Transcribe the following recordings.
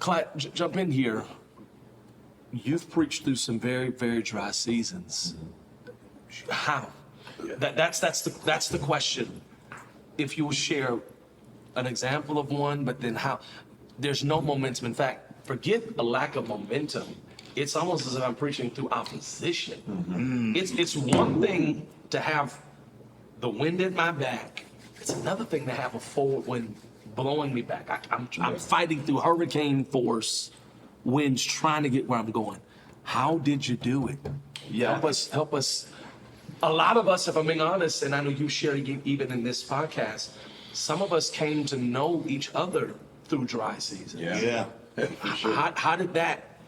Clack, jump in here. You've preached through some very, very dry seasons. How? That's the question. If you will share an example of one, but then how? There's no momentum. In fact, forget a lack of momentum. It's almost as if I'm preaching through opposition. It's one thing to have the wind at my back. It's another thing to have a forward wind blowing me back. I'm fighting through hurricane force winds trying to get where I'm going. How did you do it? Yeah. Help us. A lot of us, if I'm being honest, and I know you shared even in this podcast, some of us came to know each other through dry seasons. Yeah, for sure. How did that?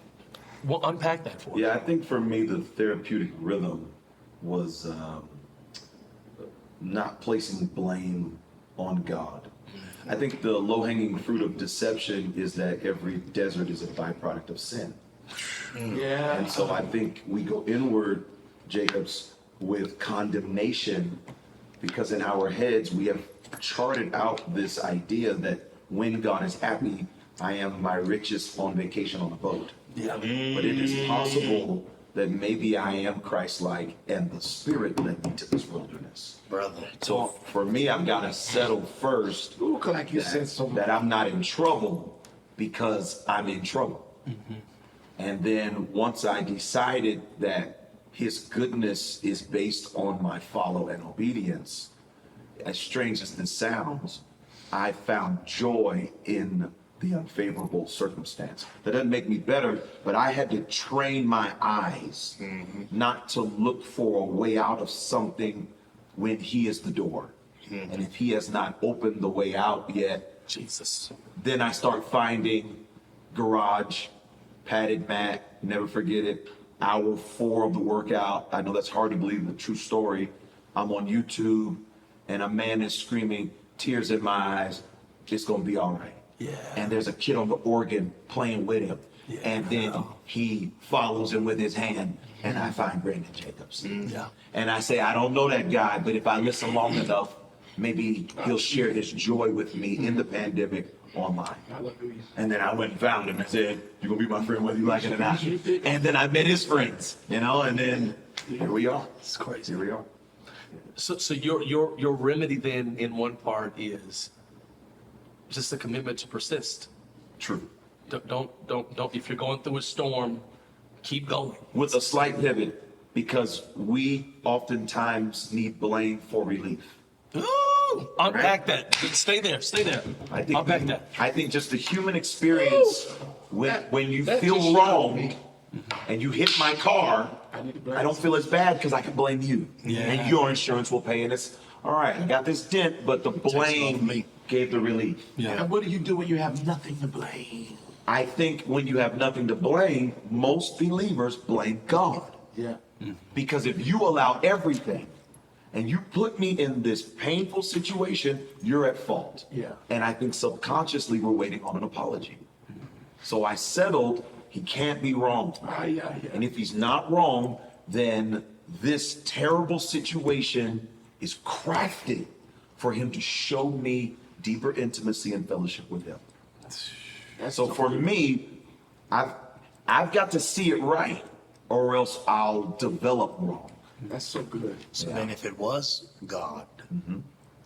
Well, unpack that for me. Yeah, I think for me, the therapeutic rhythm was not placing blame on God. I think the low-hanging fruit of deception is that every desert is a byproduct of sin. Yeah. And so I think we go inward, Jacobs, with condemnation because in our heads we have charted out this idea that when God is happy, I am my richest on vacation on a boat. Yeah. But it is possible that maybe I am Christ-like and the Spirit led me to this wilderness. Brother. So for me, I've got to settle first Ooh, like you said so much. that I'm not in trouble because I'm in trouble. And then once I decided that his goodness is based on my follow and obedience, as strange as this sounds, I found joy in the unfavorable circumstance. That doesn't make me better, but I had to train my eyes not to look for a way out of something when he is the door. And if he has not opened the way out yet, Jesus. then I start finding garage, padded mat, never forget it, hour 4 of the workout. I know that's hard to believe, the true story. I'm on YouTube and a man is screaming, tears in my eyes, it's gonna be all right. Yeah. And there's a kid on the organ playing with him. Yeah. And then he follows him with his hand, and I find Brandon Jacobs. Yeah. And I say, I don't know that guy, but if I listen long enough, maybe he'll share his joy with me in the pandemic online. Hallelujah. And then I went and found him and said, you're gonna be my friend whether you like it or not. And then I met his friends, and then here we are. It's crazy. Here we are. So your remedy then in one part is just a commitment to persist. True. Don't if you're going through a storm, keep going. With a slight pivot, because we oftentimes need blame for relief. Ooh, unpack that. Stay there. Unpack that. I think just the human experience when you that feel just wrong and you hit my car, I don't feel as bad because I can blame you. Yeah. And your insurance will pay, and it's all right. I got this dent, but the blame gave the relief. Yeah. And what do you do when you have nothing to blame? I think when you have nothing to blame, most believers blame God. Yeah. Because if you allow everything and you put me in this painful situation, you're at fault. Yeah. And I think subconsciously we're waiting on an apology. So I settled, he can't be wrong. Yeah. And if he's not wrong, then this terrible situation is crafted for him to show me deeper intimacy and fellowship with him. So for me, I've got to see it right, or else I'll develop wrong. That's so good. So then if it was God,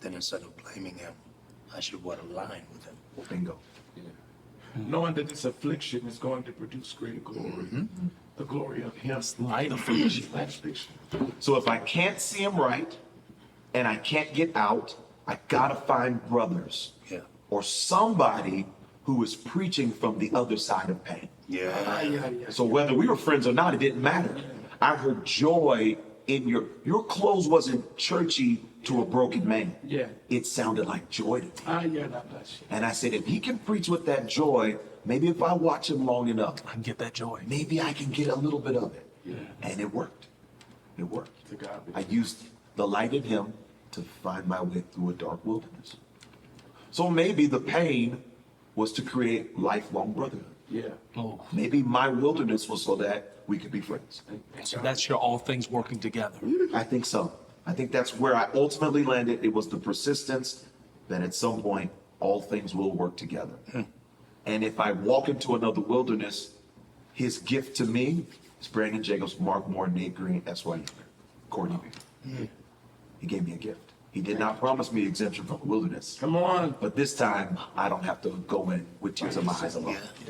then instead of blaming him, I should align with him. Bingo. Knowing that this affliction is going to produce greater glory. The glory of him. Light affliction. Light affliction. So if I can't see him right, and I can't get out, I gotta find brothers Yeah. or somebody who is preaching from the other side of pain. Yeah. So whether we were friends or not, it didn't matter. I heard joy in your clothes wasn't churchy to a broken man. Yeah. It sounded like joy to me. That bless you. And I said, if he can preach with that joy, maybe if I watch him long enough, I can get that joy. maybe I can get a little bit of it. Yeah. And it worked. It worked. To God be I used the light in him to find my way through a dark wilderness. So maybe the pain was to create lifelong brotherhood. Yeah. Oh, Maybe my wilderness was so that we could be friends. so that's your all things working together. I think so. I think that's where I ultimately landed. It was the persistence that at some point all things will work together. And if I walk into another wilderness, his gift to me is Brandon Jacobs, Mark Moore, Nate Green, S.Y. Courtney Beard. He gave me a gift. He did not promise me exemption from the wilderness. Come on. But this time, I don't have to go in with tears in my eyes alone. Yeah.